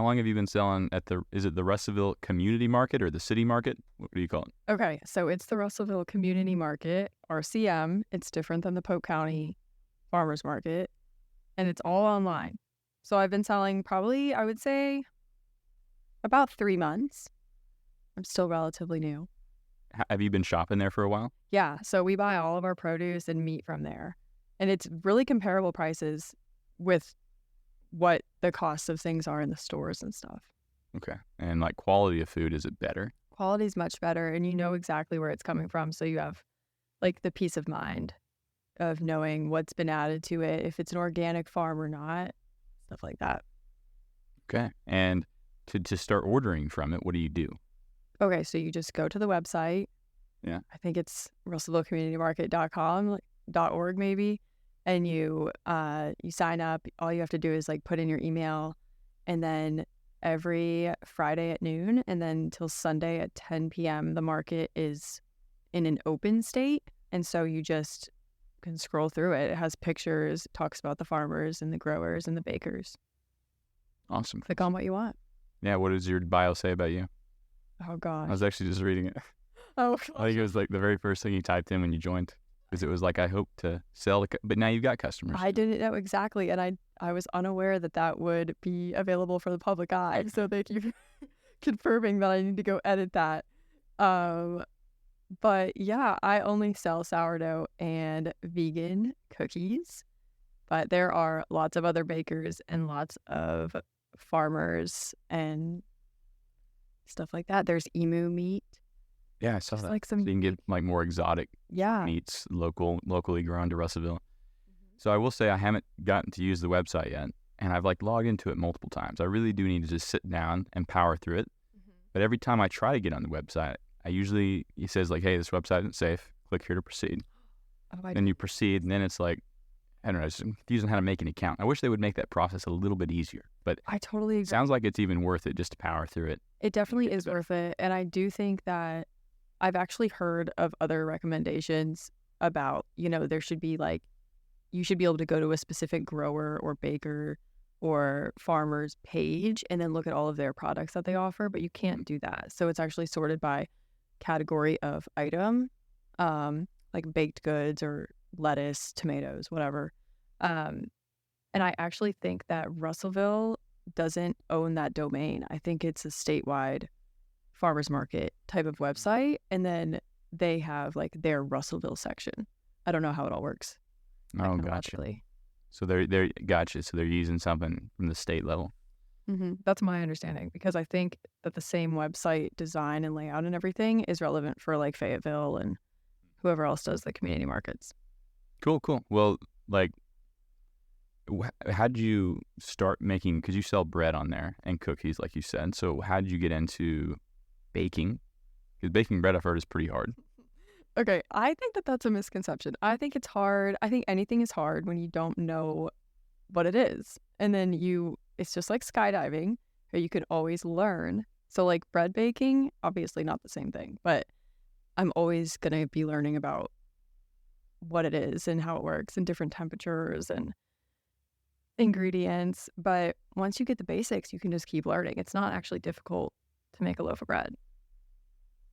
how long have you been selling at is it the Russellville Community Market or the City Market? What do you call it? Okay, so it's the Russellville Community Market, RCM. It's different than the Polk County Farmers Market, and it's all online. So I've been selling probably, I would say, about 3 months. I'm still relatively new. Have you been shopping there for a while? Yeah, so we buy all of our produce and meat from there. And it's really comparable prices with what the costs of things are in the stores and stuff. Okay. And like quality of food, is it better? Quality is much better, and you know exactly where it's coming from. So you have like the peace of mind of knowing what's been added to it, if it's an organic farm or not, stuff like that. Okay. And to start ordering from it, what do you do? Okay, so you just go to the website. Yeah. I think it's russellvillecommunitymarket.com, like, .org maybe, and you sign up. All you have to do is like put in your email, and then every Friday at noon and then till Sunday at 10 p.m. the market is in an open state, and so you just can scroll through it. It has pictures, it talks about the farmers and the growers and the bakers. Awesome. Click on what you want. Yeah, what does your bio say about you? Oh gosh. I was actually just reading it. Oh I gosh. think it was like the very first thing you typed in when you joined, because it was like, I hope to sell, but now you've got customers. I didn't know exactly, and I was unaware that would be available for the public eye. So thank you for confirming that. I need to go edit that. But yeah, I only sell sourdough and vegan cookies, but there are lots of other bakers and lots of farmers and stuff like that. There's emu meat. Yeah, I saw Just that. like So some, you can get like more exotic yeah. meats locally grown to Russellville. So I will say I haven't gotten to use the website yet, and I've like logged into it multiple times. I really do need to just sit down and power through it. But every time I try to get on the website, it says like, hey, this website isn't safe. Click here to proceed. Then you proceed, and then it's like, I don't know, it's confusing how to make an account. I wish they would make that process a little bit easier, but I totally agree. It sounds like it's even worth it just to power through it. It definitely is worth it. And I do think that I've actually heard of other recommendations about, there should be like, you should be able to go to a specific grower or baker or farmer's page and then look at all of their products that they offer, but you can't do that. So it's actually sorted by category of item, like baked goods or lettuce, tomatoes, whatever. And I actually think that Russellville doesn't own that domain. I think it's a statewide farmers market type of website, and then they have like their Russellville section. I don't know how it all works. Oh, gotcha. So they're gotcha. So they're using something from the state level. That's my understanding, because I think that the same website design and layout and everything is relevant for like Fayetteville and whoever else does the community markets. Cool. Well, like, how'd you start making, because you sell bread on there and cookies, like you said. So how'd you get into baking? Because baking bread, I've heard, is pretty hard. Okay, I think that that's a misconception. I think it's hard. I think anything is hard when you don't know what it is. And then it's just like skydiving, where you can always learn. So like bread baking, obviously not the same thing, but I'm always going to be learning about what it is and how it works and different temperatures and ingredients. But once you get the basics, you can just keep learning. It's not actually difficult to make a loaf of bread.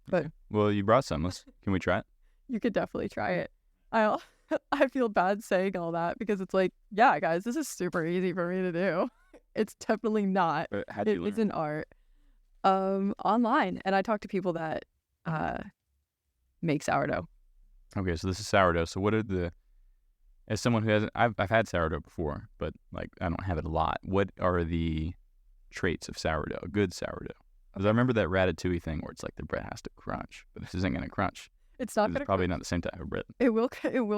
But well, you brought some. Can we try it? You could definitely try it. I feel bad saying all that, because it's like, yeah, guys, this is super easy for me to do. It's definitely not. How'd you learn? It's an art. Online, and I talk to people that make sourdough. Okay, so this is sourdough. So what are as someone who hasn't, I've had sourdough before, but like I don't have it a lot. What are the traits of sourdough? Good sourdough. Because I remember that ratatouille thing where it's like the bread has to crunch, but this isn't going to crunch. It's not going to probably not the same type of bread. It will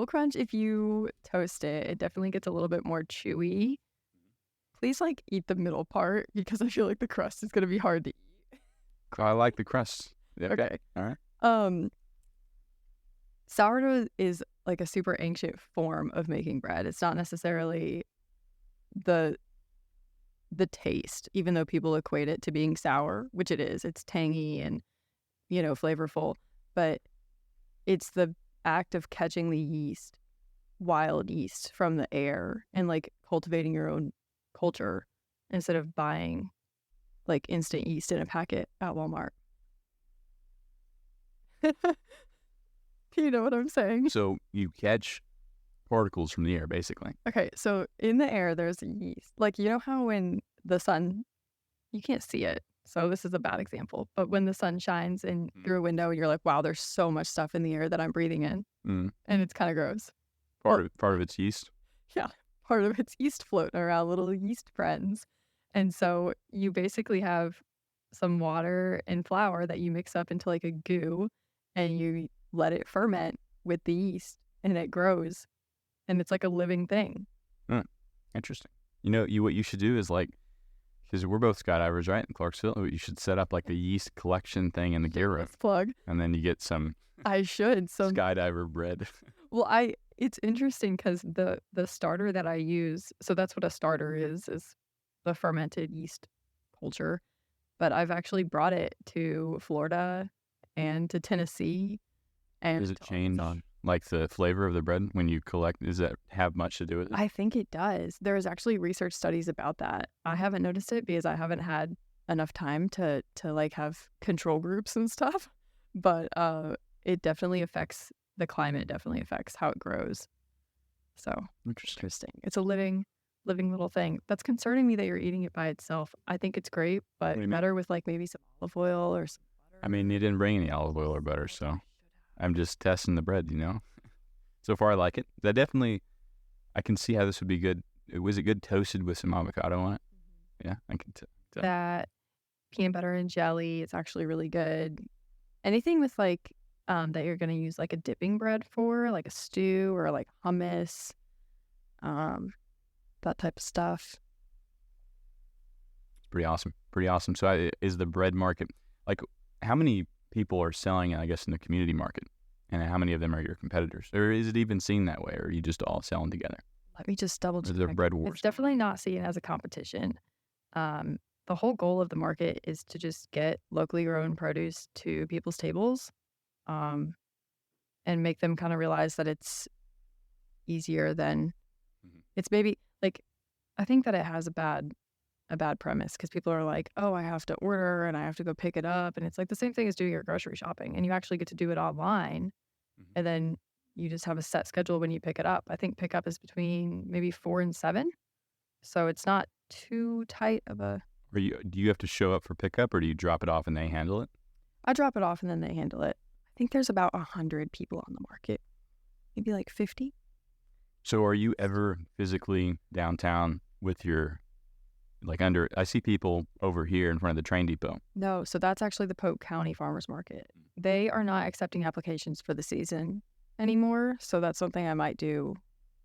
crunch if you toast it. It definitely gets a little bit more chewy. Please like eat the middle part, because I feel like the crust is going to be hard to eat. I like the crust. Yep. Okay. All right. Sourdough is like a super ancient form of making bread. It's not necessarily the taste, even though people equate it to being sour, which it is. It's tangy and, flavorful, but it's the act of catching the yeast, wild yeast from the air, and like cultivating your own culture instead of buying like instant yeast in a packet at Walmart. You know what I'm saying? So you catch particles from the air, basically. Okay, so in the air, there's yeast. Like, you know how when the sun, you can't see it, so this is a bad example, but when the sun shines in through a window, you're like, wow, there's so much stuff in the air that I'm breathing in, and it's kind of gross. Part of it's yeast. Yeah, part of it's yeast floating around, little yeast friends. And so you basically have some water and flour that you mix up into like a goo, and you let it ferment with the yeast, and it grows, and it's like a living thing. Interesting. You know, what you should do is like, because we're both skydivers, right, in Clarksville, you should set up like a yeast collection thing in the gear room, Plug. and then you get some I should. So skydiver bread. well, it's interesting because the starter that I use, so that's what a starter is the fermented yeast culture. But I've actually brought it to Florida and to Tennessee. And Does it change like the flavor of the bread when you collect? Does that have much to do with it? I think it does. There's actually research studies about that. I haven't noticed it because I haven't had enough time to like have control groups and stuff. But it definitely affects the climate. Definitely affects how it grows. So interesting. It's a living little thing. That's concerning me that you're eating it by itself. I think it's great, but better with like maybe some olive oil or some butter. I mean, you didn't bring any olive oil or butter, so I'm just testing the bread, you know. So far, I like it. I can see how this would be good. Was it good toasted with some avocado on it? Yeah, I can tell. That peanut butter and jelly is actually really good. Anything with like that you're going to use like a dipping bread for, like a stew or like hummus, that type of stuff. Pretty awesome. So is the bread market, like, how many people are selling, I guess, in the community market? And how many of them are your competitors? Or is it even seen that way? Or are you just all selling together? Let me just double check. Is there bread wars? It's definitely not seen as a competition. The whole goal of the market is to just get locally grown produce to people's tables, and make them kind of realize that it's easier than it's maybe like, I think that it has a bad premise because people are like, oh, I have to order and I have to go pick it up. And it's like the same thing as doing your grocery shopping, and you actually get to do it online. And then you just have a set schedule when you pick it up. I think pickup is between maybe 4 and 7. So it's not too tight of a... Do you have to show up for pickup, or do you drop it off and they handle it? I drop it off and then they handle it. I think there's about 100 people on the market. Maybe like 50. So are you ever physically downtown with your... I see people over here in front of the train depot. No, so that's actually the Polk County Farmers Market. They are not accepting applications for the season anymore, so that's something I might do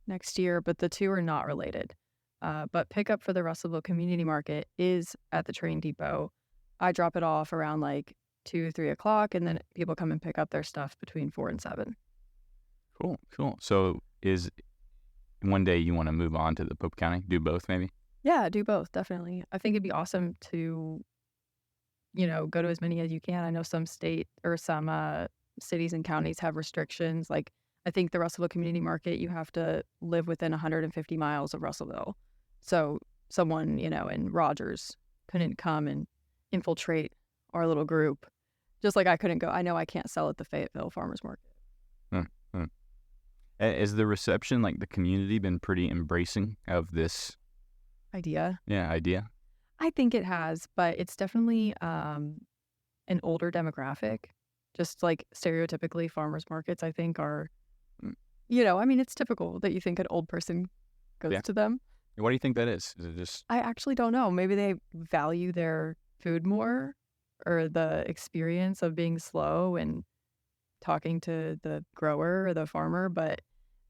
next year, but the two are not related. But pickup for the Russellville Community Market is at the train depot. I drop it off around like 2, 3 o'clock, and then people come and pick up their stuff between 4 and 7. Cool. So is one day you want to move on to the Polk County? Do both, maybe? Yeah, do both, definitely. I think it'd be awesome to, go to as many as you can. I know some state or some cities and counties have restrictions. Like, I think the Russellville Community Market, you have to live within 150 miles of Russellville. So someone, in Rogers couldn't come and infiltrate our little group. Just like I couldn't go. I know I can't sell at the Fayetteville Farmers Market. Is the reception, like the community, been pretty embracing of this idea? Yeah, idea. I think it has, but it's definitely an older demographic. Just like stereotypically, farmers markets, I think, are, it's typical that you think an old person goes to them. What do you think that is? Is it just... I actually don't know. Maybe they value their food more, or the experience of being slow and talking to the grower or the farmer. But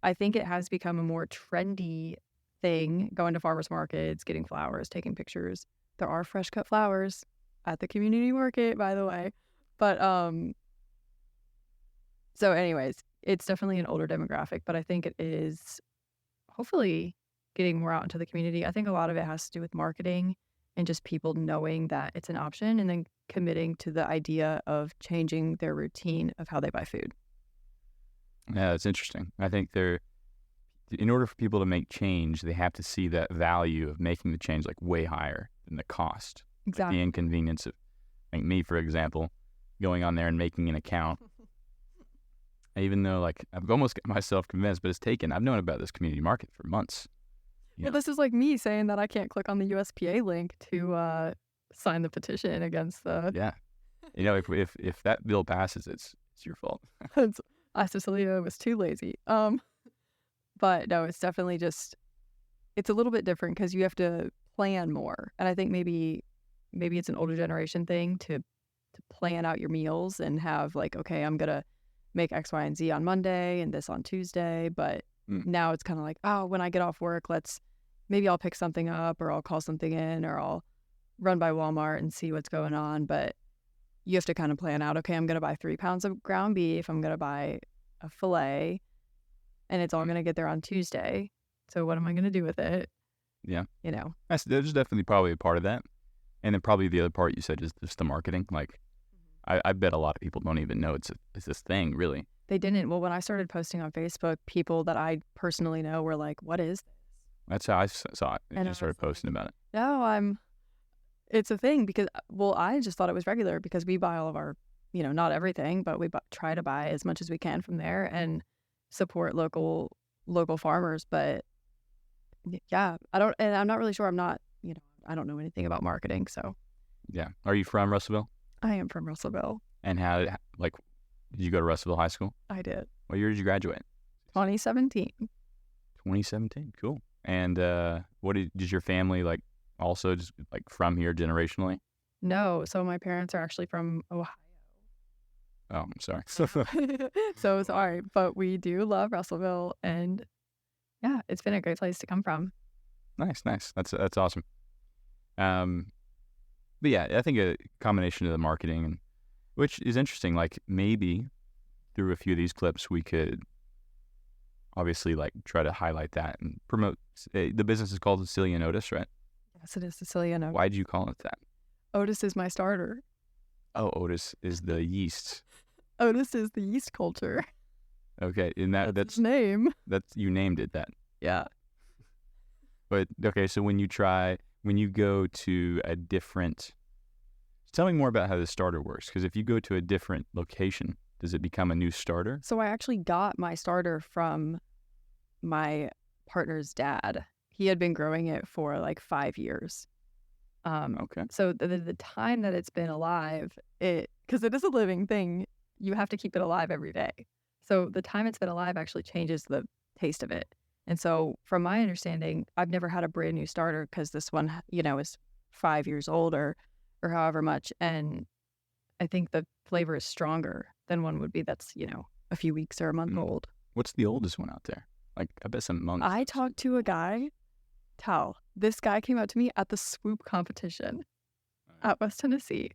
I think it has become a more trendy thing, going to farmers markets, getting flowers, taking pictures. There are fresh cut flowers at the community market, by the way. But so anyways, it's definitely an older demographic, but I think it is hopefully getting more out into the community. I think a lot of it has to do with marketing and just people knowing that it's an option, and then committing to the idea of changing their routine of how they buy food. Yeah, it's interesting. I think in order for people to make change, they have to see that value of making the change like way higher than the cost. Exactly. The inconvenience of, like me, for example, going on there and making an account. Even though, like, I've almost got myself convinced, but I've known about this community market for months. Well, this is like me saying that I can't click on the USPA link to sign the petition against the. Yeah. If that bill passes, it's your fault. Cecilia was too lazy. But no, it's definitely it's a little bit different because you have to plan more. And I think maybe it's an older generation thing to plan out your meals and have like, okay, I'm going to make X, Y, and Z on Monday and this on Tuesday. But now it's kind of like, oh, when I get off work, maybe I'll pick something up or I'll call something in or I'll run by Walmart and see what's going on. But you have to kind of plan out, okay, I'm going to buy 3 pounds of ground beef. I'm going to buy a filet and it's all going to get there on Tuesday. So what am I going to do with it? Yeah. There's definitely probably a part of that. And then probably the other part you said is just the marketing. Like, I bet a lot of people don't even know it's this thing, really. They didn't. Well, when I started posting on Facebook, people that I personally know were like, what is this? That's how I saw it. And I started posting about it. No, it's a thing because, I just thought it was regular because we buy all of our, not everything, but we try to buy as much as we can from there and support local farmers. But yeah, I'm not really sure. I'm not, I don't know anything about marketing. So yeah. Are you from Russellville? I am from Russellville. And did you go to Russellville High School? I did. What year did you graduate? 2017. 2017. Cool. And did your family also just from here generationally? No. So my parents are actually from Ohio. Oh, I'm sorry. So sorry, but we do love Russellville, and yeah, it's been a great place to come from. Nice. That's awesome. But yeah, I think a combination of the marketing, which is interesting. Like maybe through a few of these clips, we could obviously try to highlight that and promote. The business is called Cecilia and Otis, right? Yes, it is Cecilia and Otis. Why did you call it that? Otis is my starter. Oh, Otis is the yeast. Otis is the yeast culture. Okay, and that's his name. You named it that. Yeah. But okay, so when you go to a different, tell me more about how the starter works. Because if you go to a different location, does it become a new starter? So I actually got my starter from my partner's dad. He had been growing it for 5 years. Okay. So the time that it's been alive, because it is a living thing, you have to keep it alive every day. So the time it's been alive actually changes the taste of it. And so from my understanding, I've never had a brand new starter because this one, is 5 years old or however much. And I think the flavor is stronger than one would be that's, a few weeks or a month old. What's the oldest one out there? I bet some months. I talked to a guy, this guy came out to me at the swoop competition at West Tennessee,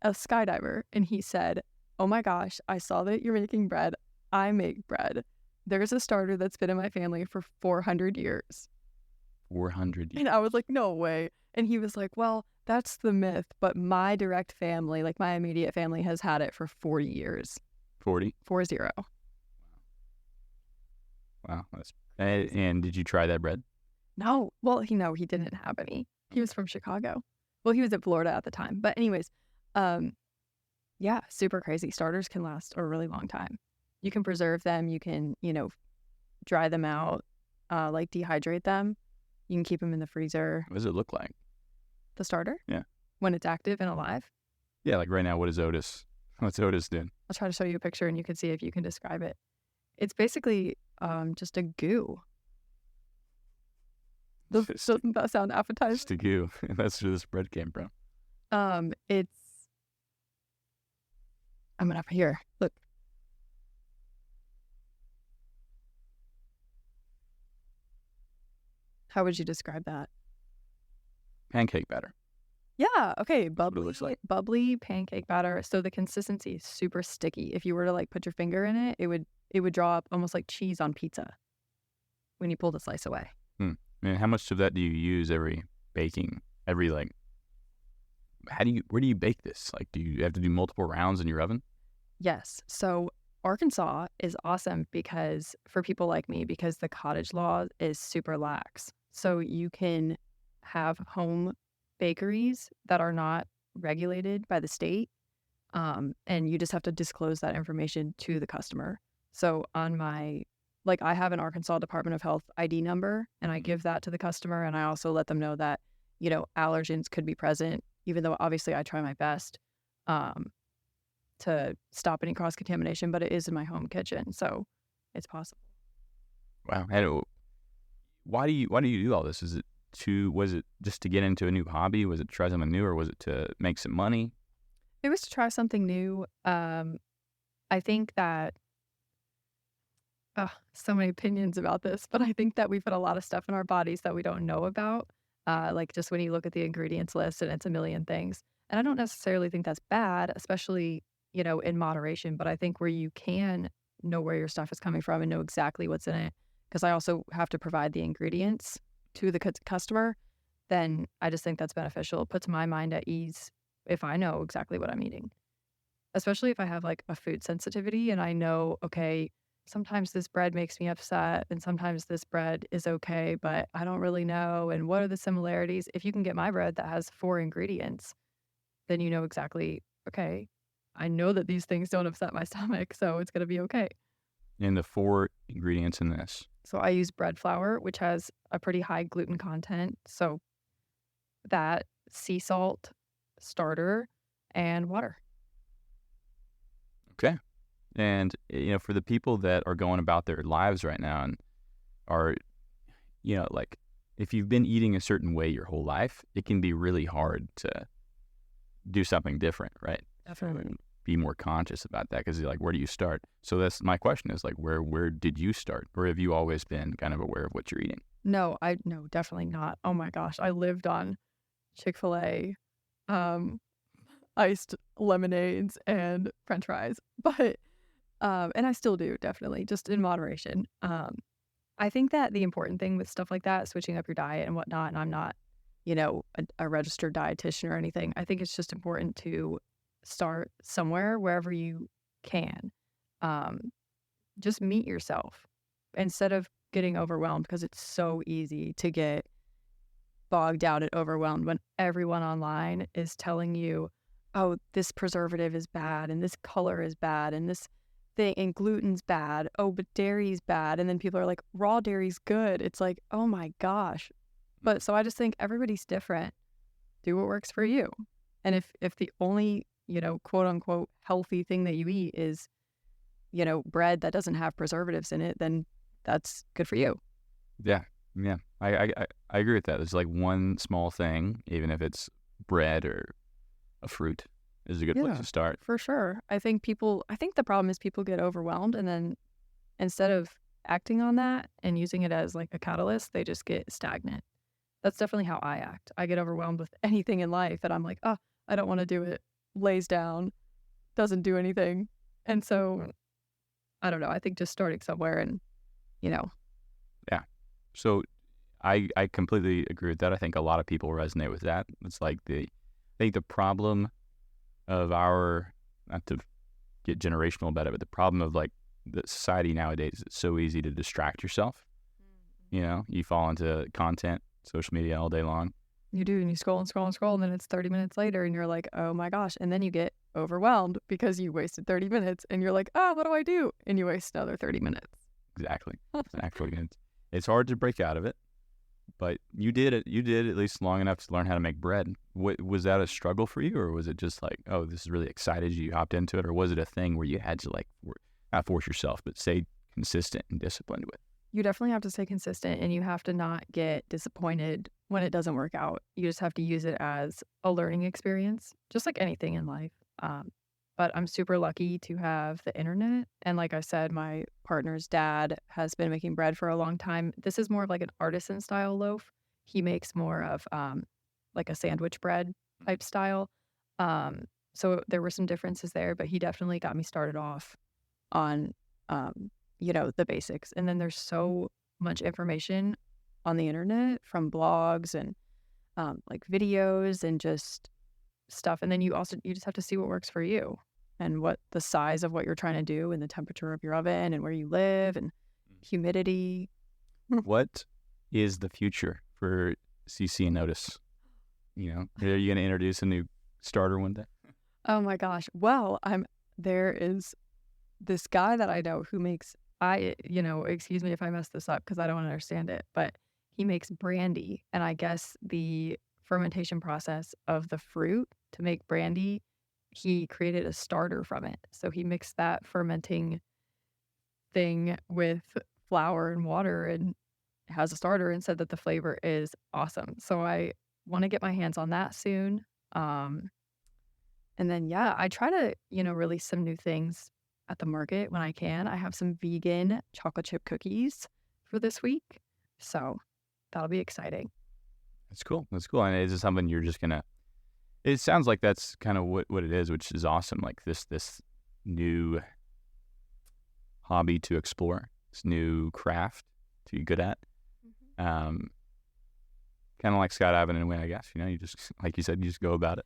a skydiver. And he said, oh my gosh, I saw that you're making bread. I make bread. There's a starter that's been in my family for 400 years. 400 years. And I was like, no way. And he was like, well, that's the myth. But my direct family, my immediate family, has had it for 40 years. 40? 40. Wow. And did you try that bread? No. Well, he didn't have any. He was from Chicago. Well, he was in Florida at the time. But anyways, yeah, super crazy. Starters can last a really long time. You can preserve them. You can, dry them out, dehydrate them. You can keep them in the freezer. What does it look like? The starter? Yeah. When it's active and alive? Yeah, right now, what's Otis doing? I'll try to show you a picture and you can see if you can describe it. It's basically just a goo. Doesn't that sound appetizing? Just a goo. That's where this bread came from. I'm gonna here. Look. How would you describe that? Pancake batter. Yeah. Okay. What it looks like. Bubbly pancake batter. So the consistency is super sticky. If you were to put your finger in it, it would draw up almost like cheese on pizza when you pull the slice away. And how much of that do you use every baking? Where do you bake this? Do you have to do multiple rounds in your oven? Yes. So Arkansas is awesome for people like me, because the cottage law is super lax. So you can have home bakeries that are not regulated by the state. And you just have to disclose that information to the customer. So on my, like, I have an Arkansas Department of Health ID number, and I give that to the customer. And I also let them know that, allergens could be present, even though obviously I try my best to stop any cross-contamination, but it is in my home kitchen, so it's possible. Wow. And why do you do all this? Was it just to get into a new hobby? Was it to try something new, or was it to make some money? It was to try something new. I think that, so many opinions about this, but I think that we put a lot of stuff in our bodies that we don't know about. Like just when you look at the ingredients list and it's a million things. And I don't necessarily think that's bad, especially, in moderation. But I think where you can know where your stuff is coming from and know exactly what's in it, because I also have to provide the ingredients to the customer, then I just think that's beneficial. It puts my mind at ease if I know exactly what I'm eating, especially if I have like a food sensitivity and I know, okay, sometimes this bread makes me upset and sometimes this bread is okay, but I don't really know. And what are the similarities? If you can get my bread that has 4 ingredients, then you know exactly, okay, I know that these things don't upset my stomach, so it's going to be okay. And the 4 ingredients in this. So I use bread flour, which has a pretty high gluten content. So that, sea salt, starter, and water. Okay. And, for the people that are going about their lives right now and are, like, if you've been eating a certain way your whole life, it can be really hard to do something different, right? Definitely. Be more conscious about that, because you're like, where do you start? So that's my question is like, where did you start? Or have you always been kind of aware of what you're eating? No, definitely not. Oh my gosh, I lived on Chick-fil-A, iced lemonades and French fries, but and I still do, definitely, just in moderation. I think that the important thing with stuff like that, switching up your diet and whatnot, and I'm not, a registered dietitian or anything. I think it's just important to start somewhere, wherever you can. Just meet yourself instead of getting overwhelmed, because it's so easy to get bogged down and overwhelmed when everyone online is telling you, oh, this preservative is bad and this color is bad and this thing and gluten's bad. Oh, but dairy's bad. And then people are like, raw dairy's good. It's like, oh my gosh. But so I just think everybody's different. Do what works for you. And if the only, quote unquote healthy thing that you eat is, bread that doesn't have preservatives in it, then that's good for you. Yeah. Yeah. I agree with that. There's like one small thing, even if it's bread or a fruit, is a good place to start. For sure. I think the problem is people get overwhelmed, and then instead of acting on that and using it as like a catalyst, they just get stagnant. That's definitely how I act. I get overwhelmed with anything in life and I'm like, oh, I don't want to do it. Lays down, doesn't do anything. And so, I don't know. I think just starting somewhere and, Yeah. So I completely agree with that. I think a lot of people resonate with that. It's like I think the problem of not to get generational about it, but the problem of like the society nowadays, it's so easy to distract yourself. You fall into content, social media all day long. You do, and you scroll and scroll and scroll, and then it's 30 minutes later, and you're like, oh my gosh. And then you get overwhelmed because you wasted 30 minutes, and you're like, oh, what do I do? And you waste another 30 minutes. Exactly. It's hard to break out of it, but you did it. You did at least long enough to learn how to make bread. Was that a struggle for you, or was it just like, oh, this is really excited you hopped into it, or was it a thing where you had to like not force yourself, but stay consistent and disciplined with? You definitely have to stay consistent, and you have to not get disappointed when it doesn't work out. You just have to use it as a learning experience, just like anything in life. But I'm super lucky to have the internet. And like I said, my partner's dad has been making bread for a long time. This is more of like an artisan style loaf. He makes more of like a sandwich bread type style. So there were some differences there, but he definitely got me started off on, the basics. And then there's so much information on the internet from blogs and like videos and just stuff. And then you just have to see what works for you and what the size of what you're trying to do and the temperature of your oven and where you live and humidity. What is the future for Cici and Otis? Are you going to introduce a new starter one day? Oh my gosh. Well, there is this guy that I know who makes, excuse me if I mess this up because I don't understand it, but he makes brandy. And I guess the fermentation process of the fruit to make brandy, he created a starter from it. So he mixed that fermenting thing with flour and water and has a starter and said that the flavor is awesome. So I want to get my hands on that soon. And then, I try to, release some new things at the market when I can. I have some vegan chocolate chip cookies for this week. So that'll be exciting. That's cool. And is it something you're just going to, it sounds like that's kind of what it is, which is awesome. Like this new hobby to explore, this new craft to be good at. Kind of like skydiving in a way, I guess. You just, like you said, you just go about it.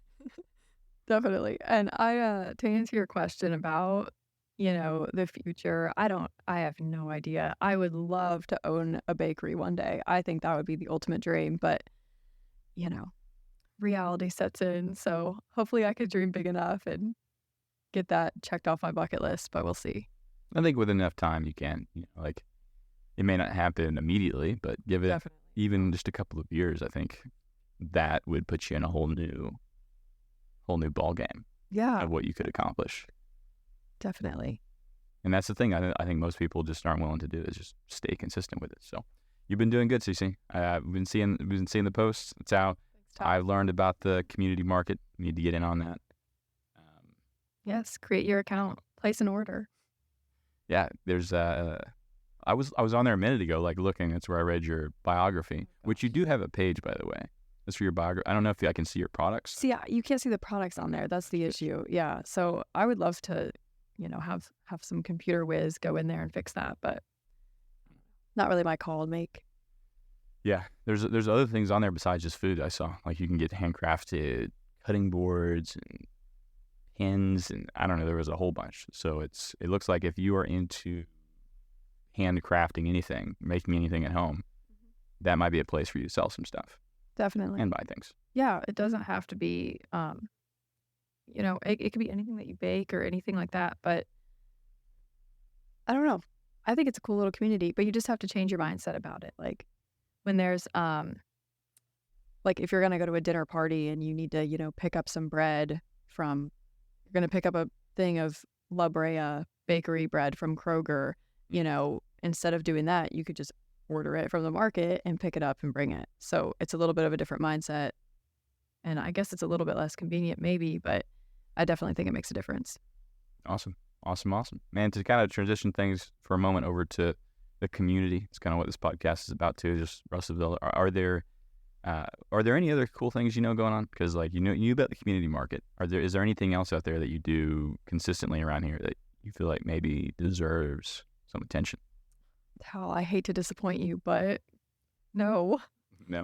Definitely. And to answer your question about, the future, I have no idea. I would love to own a bakery one day. I think that would be the ultimate dream, but, reality sets in. So hopefully I could dream big enough and get that checked off my bucket list, but we'll see. I think with enough time you can, like it may not happen immediately, but give it Definitely. Even just a couple of years, I think that would put you in a whole new ball game of what you could accomplish. Definitely. And that's the thing I think most people just aren't willing to do is just stay consistent with it. So you've been doing good, Cici. We've been seeing the posts. That's how I've learned about the community market. You need to get in on that. Yes, create your account, place an order. Yeah, there's I was on there a minute ago, like looking. That's where I read your biography, which you do have a page, by the way. That's for your biography. I don't know if I can see your products. See, you can't see the products on there. That's the issue. Yeah, so I would love to, have some computer whiz go in there and fix that, but not really my call to make. Yeah, there's other things on there besides just food. I saw like you can get handcrafted cutting boards and pins, and I don't know. There was a whole bunch. So it looks like if you are into handcrafting anything, making anything at home, that might be a place for you to sell some stuff. Definitely. And buy things. Yeah, it doesn't have to be, it could be anything that you bake or anything like that. But I don't know. I think it's a cool little community, but you just have to change your mindset about it. Like when there's, like if you're going to go to a dinner party and you need to, pick up some bread you're going to pick up a thing of La Brea bakery bread from Kroger, instead of doing that, you could just order it from the market and pick it up and bring it. So it's a little bit of a different mindset. And I guess it's a little bit less convenient maybe, but I definitely think it makes a difference. Awesome. Man, to kind of transition things for a moment over to the community, it's kind of what this podcast is about too, just Russellville. Are there any other cool things going on? Because like you about the community market. Is there anything else out there that you do consistently around here that you feel like maybe deserves some attention? Hal, I hate to disappoint you, but no.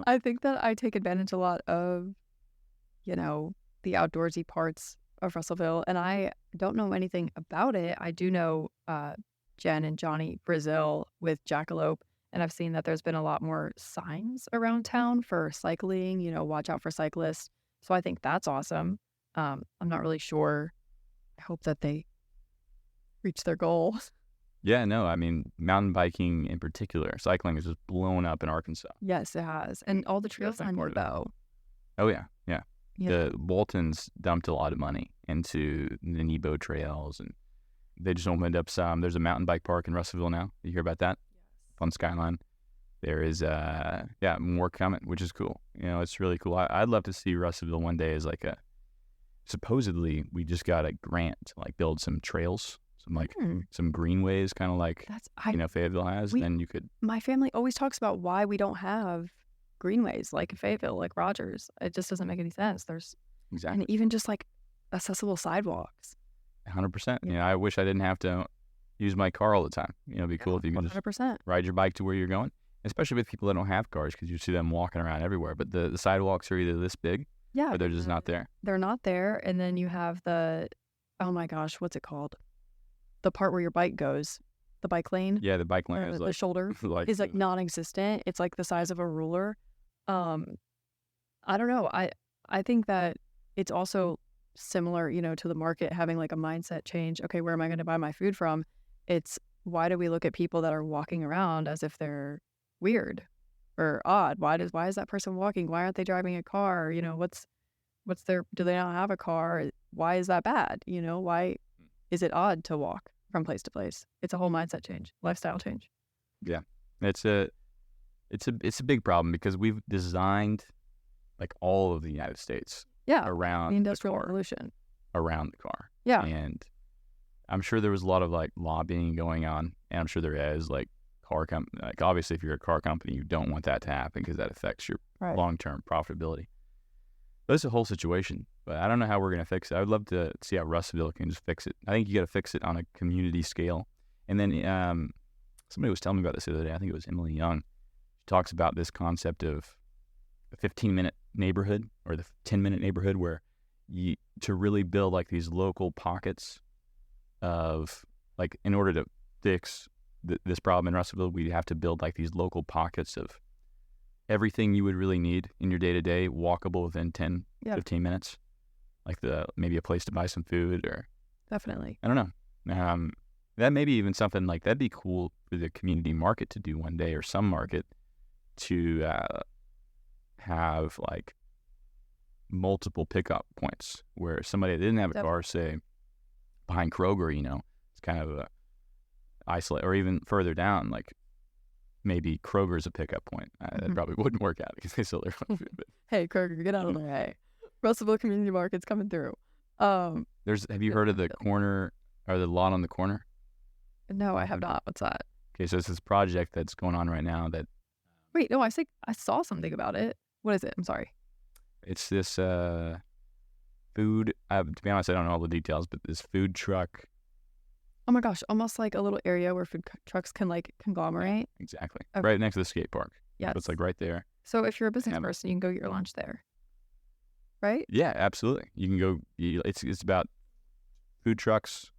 I think that I take advantage a lot of, the outdoorsy parts of Russellville, and I don't know anything about it. I do know Jen and Johnny Brazil with Jackalope, and I've seen that there's been a lot more signs around town for cycling, watch out for cyclists. So I think that's awesome. I'm not really sure. I hope that they reach their goal. Yeah, no, I mean, mountain biking in particular, cycling is just blown up in Arkansas. Yes, it has. And all the trails on your bow. Oh, yeah. The Waltons dumped a lot of money into the Nebo trails, and they just opened up some. There's a mountain bike park in Russellville now. You hear about that? Yes. On Skyline. There is, more coming, which is cool. It's really cool. I'd love to see Russellville one day as like supposedly we just got a grant to like build some trails. Some greenways, kind of like Fayetteville has. Then you could. My family always talks about why we don't have greenways like Fayetteville, like Rogers. It just doesn't make any sense. There's exactly, and even just like accessible sidewalks. 100%. I wish I didn't have to use my car all the time. It'd be cool if you could 100%. just ride your bike to where you're going, especially with people that don't have cars, because you see them walking around everywhere. But the sidewalks are either this big, or they're just not there. They're not there, and then you have oh my gosh, what's it called? The part where your bike goes, the bike lane. Yeah, the bike lane is the shoulder is like non-existent. It's like the size of a ruler. I don't know. I think that it's also similar, to the market having like a mindset change. Okay, where am I going to buy my food from? It's why do we look at people that are walking around as if they're weird or odd? Why is that person walking? Why aren't they driving a car? What's their, do they not have a car? Why is that bad? Why is it odd to walk from place to place? It's a whole mindset change, lifestyle change. Yeah. It's a big problem because we've designed like all of the United States around the Industrial the car, Revolution. around the car. Yeah. And I'm sure there was a lot of like lobbying going on, and I'm sure there is like like obviously if you're a car company, you don't want that to happen because that affects your long-term profitability. But it's a whole situation, but I don't know how we're going to fix it. I would love to see how Russellville can just fix it. I think you got to fix it on a community scale. And then somebody was telling me about this the other day. I think it was Emily Young. She talks about this concept of a 15-minute neighborhood or the 10-minute neighborhood where to really build like these local pockets of like, in order to fix this problem in Russellville, we'd have to build like these local pockets of everything you would really need in your day-to-day, walkable within 10, 15 minutes. Like maybe a place to buy some food or... Definitely. I don't know. That may be even something like, that'd be cool for the community market to do one day, or some market to have like multiple pickup points where somebody that didn't have a car, say behind Kroger, it's kind of a isolate, or even further down, like maybe Kroger's a pickup point. That probably wouldn't work out because they sell their own food. But hey, Kroger, get out of the way. Russellville Community Market's coming through. Have you heard of the corner, or the lot on the corner? No, I have not. What's that? Okay, so it's this project that's going on right now that... Wait, no, I saw something about it. What is it? I'm sorry. It's this food, to be honest, I don't know all the details, but this food truck... Oh my gosh, almost like a little area where food trucks can like conglomerate. Yeah, exactly. Okay. Right next to the skate park. Yeah. So it's like right there. So if you're a business person, you can go get your lunch there. Right? Yeah, absolutely. You can go, it's about food trucks,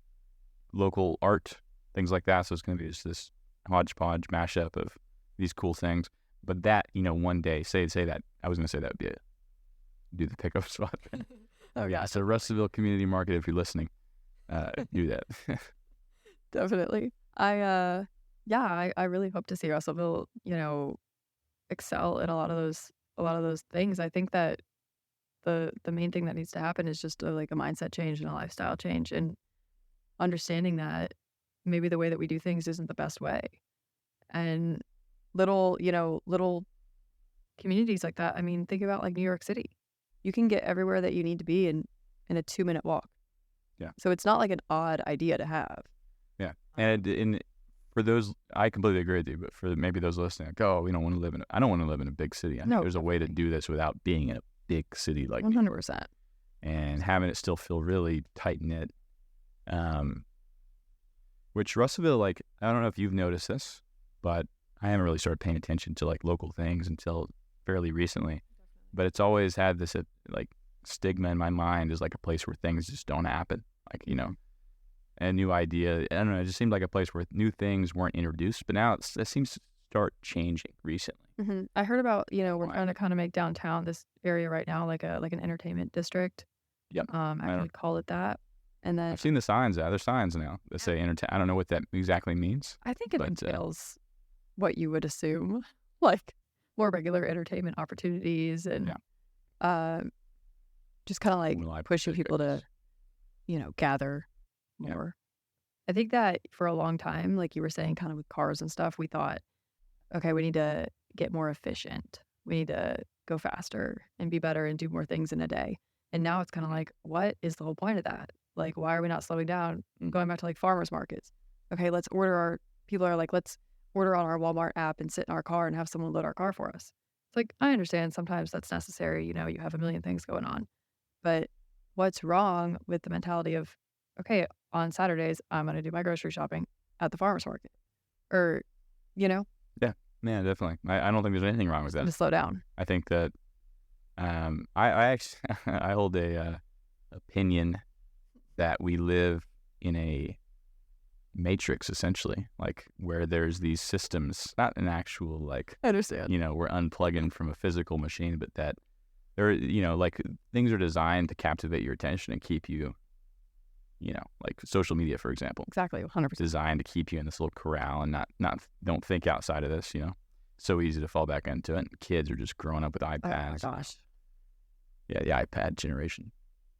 local art, things like that. So it's going to be just this hodgepodge mashup of these cool things. But that, one day, say that, I was going to say that would be do the pickup spot. Oh yeah. So Russellville Community Market, if you're listening, do that. Definitely. I really hope to see Russellville, excel in a lot of those things. I think that the main thing that needs to happen is just a mindset change and a lifestyle change, and understanding that maybe the way that we do things isn't the best way. And little communities like that. I mean, think about like New York City. You can get everywhere that you need to be in a 2-minute walk. Yeah. So it's not like an odd idea to have. Yeah. And for those, I completely agree with you, but for maybe those listening, like, oh, I don't want to live in a big city. I think there's a way to do this without being in a big city like 100%. And having it still feel really tight-knit. Which Russellville, like, I don't know if you've noticed this, but I haven't really started paying attention to like local things until fairly recently. But it's always had this like stigma in my mind as like a place where things just don't happen. Like, a new idea. I don't know. It just seemed like a place where new things weren't introduced. But now it seems to start changing recently. Mm-hmm. I heard about, we're trying to kind of make downtown, this area right now, like an entertainment district. Yep. Actually call it that. And then I've seen the signs. There's signs now that say entertain. I don't know what that exactly means. I think it entails what you would assume, like more regular entertainment opportunities and just kind of like pushing people to, gather more. I think that for a long time, like you were saying, kind of with cars and stuff, we thought, okay, we need to get more efficient. We need to go faster and be better and do more things in a day. And now it's kind of like, what is the whole point of that? Like, why are we not slowing down? Going back to like farmers markets. Okay, people are like, let's order on our Walmart app and sit in our car and have someone load our car for us. It's like, I understand sometimes that's necessary. You have a million things going on. But what's wrong with the mentality of, okay, on Saturdays, I'm going to do my grocery shopping at the farmer's market? Or, Yeah, definitely. I don't think there's anything wrong with that. To slow down. I think that I actually I hold a opinion that we live in a matrix, essentially, like where there's these systems, not an actual like, I understand. We're unplugging from a physical machine, but that They're, like things are designed to captivate your attention and keep you, like social media, for example. Exactly, 100%. Designed to keep you in this little corral and not don't think outside of this, So easy to fall back into it. Kids are just growing up with iPads. Oh my gosh. Yeah, the iPad generation.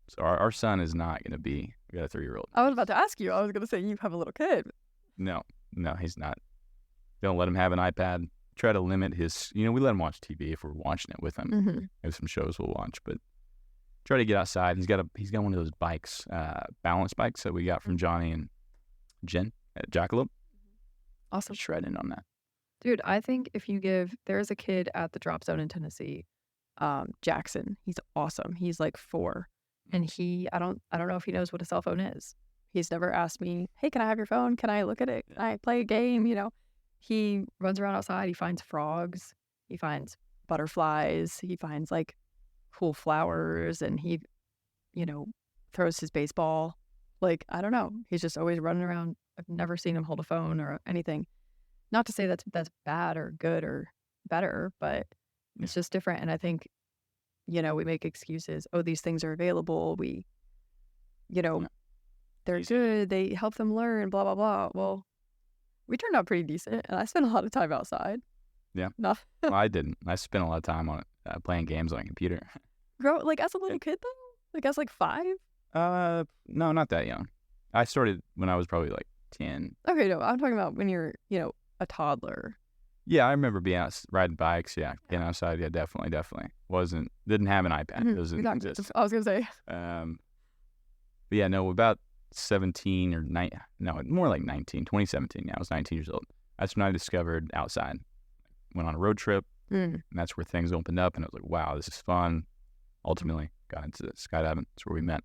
So our son is not going to be, we got a 3-year-old. I was about to ask you. I was going to say you have a little kid. No, he's not. Don't let him have an iPad. Try to limit his, we let him watch TV if we're watching it with him. Mm-hmm. Maybe some shows we'll watch, but try to get outside. He's got one of those bikes, balance bikes that we got from Johnny and Jen at Jackalope. Awesome. Shredding on that. Dude, I think there's a kid at the Drop Zone in Tennessee, Jackson. He's awesome. He's like 4. And I don't know if he knows what a cell phone is. He's never asked me, hey, can I have your phone? Can I look at it? Can I play a game? He runs around outside. He finds frogs. He finds butterflies. He finds like cool flowers. And he, throws his baseball. Like, I don't know. He's just always running around. I've never seen him hold a phone or anything. Not to say that's bad or good or better, but it's just different. And I think, we make excuses. Oh, these things are available. We, they're good. They help them learn, blah, blah, blah. Well, we turned out pretty decent. And I spent a lot of time outside. Yeah. No. Well, I didn't. I spent a lot of time on it, playing games on a computer. Like as a little kid, though? Like as like 5? No, not that young. I started when I was probably like 10. Okay, no. I'm talking about when you're, a toddler. Yeah, I remember being out riding bikes. Yeah, getting outside. Yeah, definitely. Didn't have an iPad. Mm-hmm. It doesn't Exactly. exist. I was gonna say. But yeah, no, about 17 or more like 19, 2017. Yeah, I was 19 years old. That's when I discovered outside. Went on a road trip, and that's where things opened up, and I was like, wow, this is fun. Ultimately, got into skydiving. That's where we met.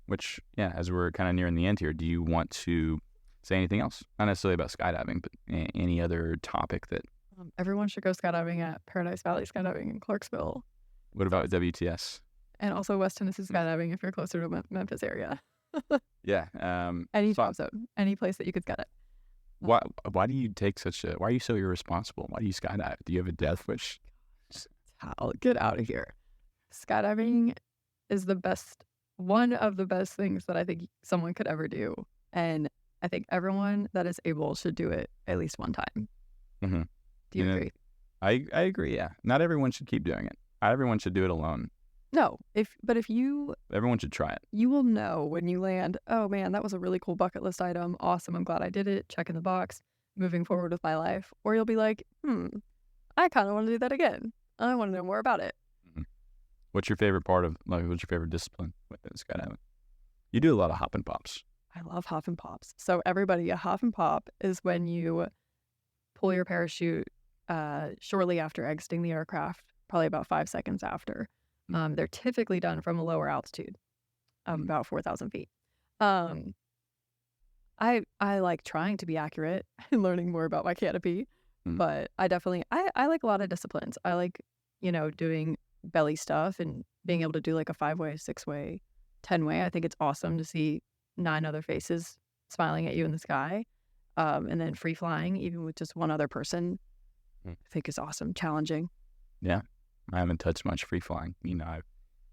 Which, yeah, as we're kind of nearing the end here, do you want to say anything else? Not necessarily about skydiving, but any other topic that... Everyone should go skydiving at Paradise Valley Skydiving in Clarksville. What about WTS? And also West Tennessee Skydiving if you're closer to Memphis area. Yeah. Any drop zone, any place that you could skydive. Why do you why are you so irresponsible? Why do you skydive? Do you have a death wish? I'll get out of here. Skydiving is one of the best things that I think someone could ever do. And I think everyone that is able should do it at least one time. Mm-hmm. Do you agree? I agree, yeah. Not everyone should keep doing it. Not everyone should do it alone. No, everyone should try it. You will know when you land, oh man, that was a really cool bucket list item. Awesome, I'm glad I did it. Check in the box, moving forward with my life. Or you'll be like, I kind of want to do that again. I want to know more about it. Mm-hmm. What's your favorite discipline within skydiving? You do a lot of hop and pops. I love hop and pops. So everybody, a hop and pop is when you pull your parachute shortly after exiting the aircraft, probably about 5 seconds after. They're typically done from a lower altitude, about 4,000 feet. I like trying to be accurate and learning more about my canopy, but I definitely, I like a lot of disciplines. I like, doing belly stuff and being able to do like a 5-way, 6-way, 10-way. I think it's awesome to see 9 other faces smiling at you in the sky. And then free flying, even with just one other person, I think is awesome, challenging. Yeah. I haven't touched much free flying.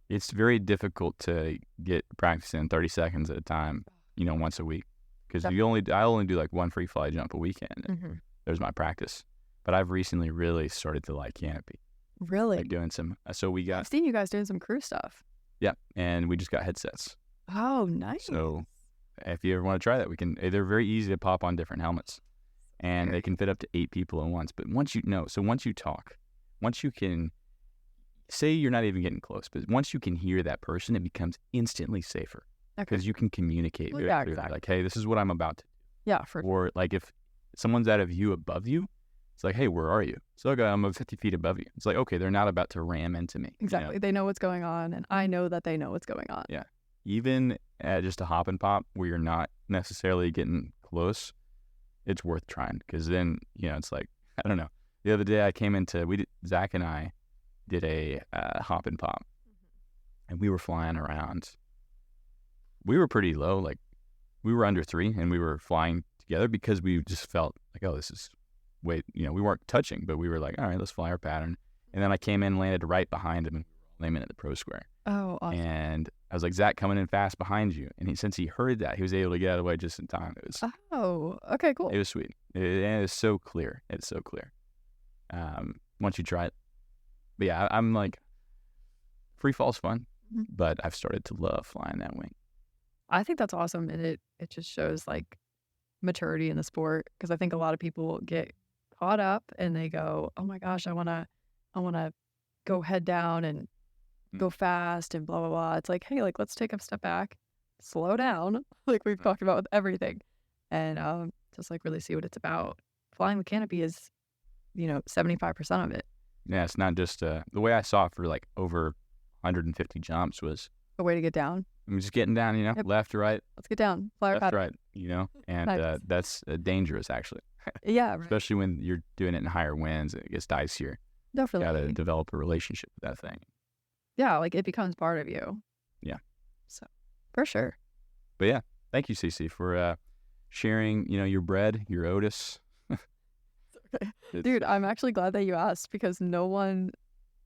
It's very difficult to get practice in 30 seconds at a time, once a week. Because I only do like one free fly jump a weekend. Mm-hmm. There's my practice. But I've recently really started to like canopy. Really? Like doing some, I've seen you guys doing some crew stuff. Yeah. And we just got headsets. Oh, nice. So if you ever want to try that, they're very easy to pop on different helmets. And they can fit up to 8 people at once. But once you talk, once you can, say you're not even getting close, but once you can hear that person, it becomes instantly safer. Because you can communicate very clearly. Exactly. Like, hey, this is what I'm about to do. Yeah, for Or like if someone's out of view above you, it's like, hey, where are you? So okay, I'm 50 feet above you. It's like, okay, they're not about to ram into me. Exactly. They know what's going on, and I know that they know what's going on. Yeah. Even at just a hop and pop where you're not necessarily getting close, it's worth trying. Because then, it's like, I don't know. The other day I came into, Zach and I did a hop and pop, and we were flying around. We were pretty low, like we were under 3, and we were flying together because we just felt like, oh, this is we weren't touching, but we were like, all right, let's fly our pattern. And then I came in and landed right behind him and aiming at the pro square. Oh, awesome. And I was like, Zach, coming in fast behind you. And since he heard that, he was able to get out of the way just in time. Oh, okay, cool. It was sweet. It is so clear. It's so clear. Once you try it. But yeah, I'm like, free fall's fun, but I've started to love flying that wing. I think that's awesome. And it just shows like maturity in the sport, because I think a lot of people get caught up and they go, oh my gosh, I want to go head down and go fast and blah, blah, blah. It's like, hey, like, let's take a step back, slow down, like we've talked about with everything, and just like really see what it's about. Flying the canopy is, 75% of it. Yeah, it's not just the way I saw it for like over 150 jumps was A way to get down. I'm just getting down, Yep. left to right, Let's get down. Fly our left to pattern. right, and Nice. that's dangerous actually, Yeah, right. especially when you're doing it in higher winds. It gets dicier. Definitely. Got to develop a relationship with that thing. Yeah, like it becomes part of you. Yeah. So, for sure. But yeah, thank you, Cici, for sharing, your bread, your Otis. It's- Dude, I'm actually glad that you asked, because no one,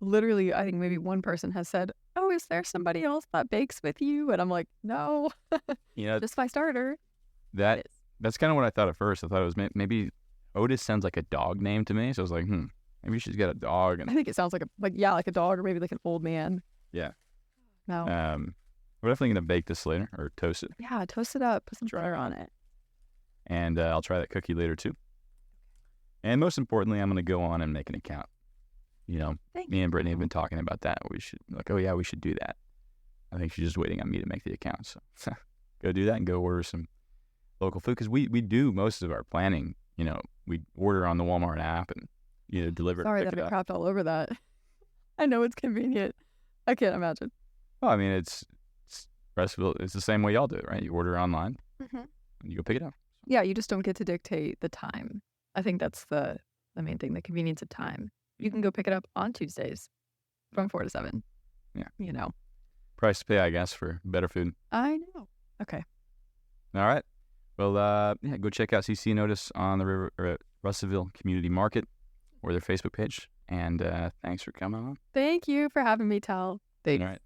literally, I think maybe one person has said, oh, is there somebody else that bakes with you? And I'm like, no, just my starter. that It is. that's kind of what I thought at first. I thought it was maybe Otis sounds like a dog name to me. So I was like, maybe she's got a dog. I And think it sounds like a dog, or maybe like an old man. Yeah. No. We're definitely going to bake this later or toast it. Yeah, toast it up, put some butter on it. And I'll try that cookie later too. And most importantly, I'm going to go on and make an account. Thank Me and Brittany have been talking about that. We should we should do that. I think she's just waiting on me to make the account. So go do that and go order some local food, because we do most of our planning. We order on the Walmart app and deliver. Sorry pick that it I up. crapped all over that. I know it's convenient. I can't imagine. Well, I mean, it's Russellville. It's the same way y'all do it, right? You order online Mm-hmm. and you go pick it up. Yeah, you just don't get to dictate the time. I think that's the main thing, the convenience of time. You can go pick it up on Tuesdays from 4 to 7. Yeah. Price to pay, I guess, for better food. I know. Okay. All right. Well, go check out Cici and Otis on the Russellville Community Market or their Facebook page. And thanks for coming on. Thank you for having me, Tal. All right.